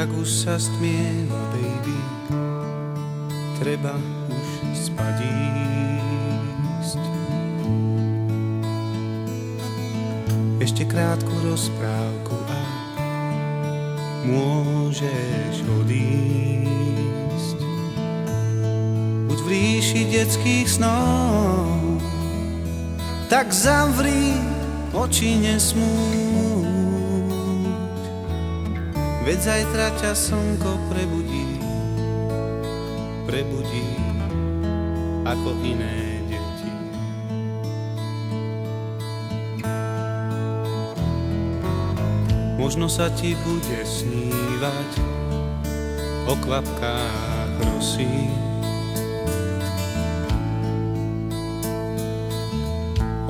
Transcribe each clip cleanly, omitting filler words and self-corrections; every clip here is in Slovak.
tak už sa stmieva, baby, treba už spať ísť. Ešte krátku rozprávku a môžeš odísť. Buď v ríši detských snov, tak zavri oči, nesmúť. Veď zajtra ťa slnko prebudí, prebudí ako iné deti. Možno sa ti bude snívať o kvapkách rosy,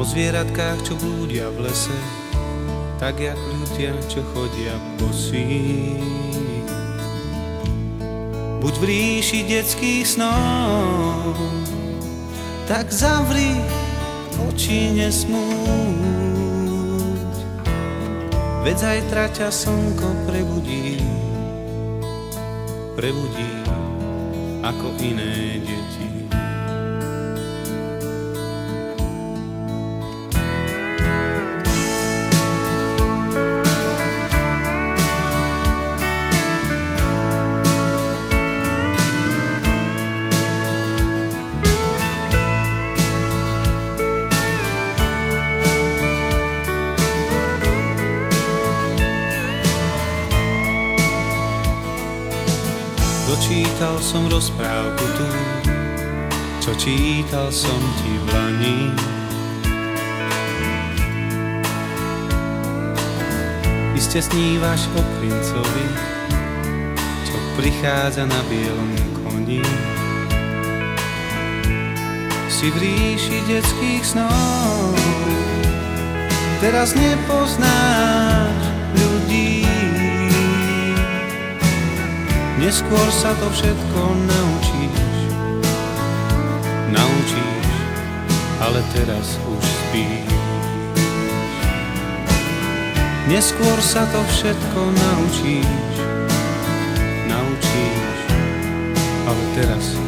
o zvieratkách, čo blúdia v lese, tak jak ľudia, čo chodia bosí. Buď v ríši detských snov, tak zavri oči, nesmúť. Veď zajtra ťa slnko prebudí, prebudí ako iné deti. Dočítal som rozprávku tú, čo čítal som ti v lani. Iste snívaš o princovi, čo prichádza na bielom koni. Si v ríši detských snov, teraz nepoznáš ľudí. Neskôr sa to všetko naučíš, ale teraz už spíš. Neskôr sa to všetko naučíš, ale teraz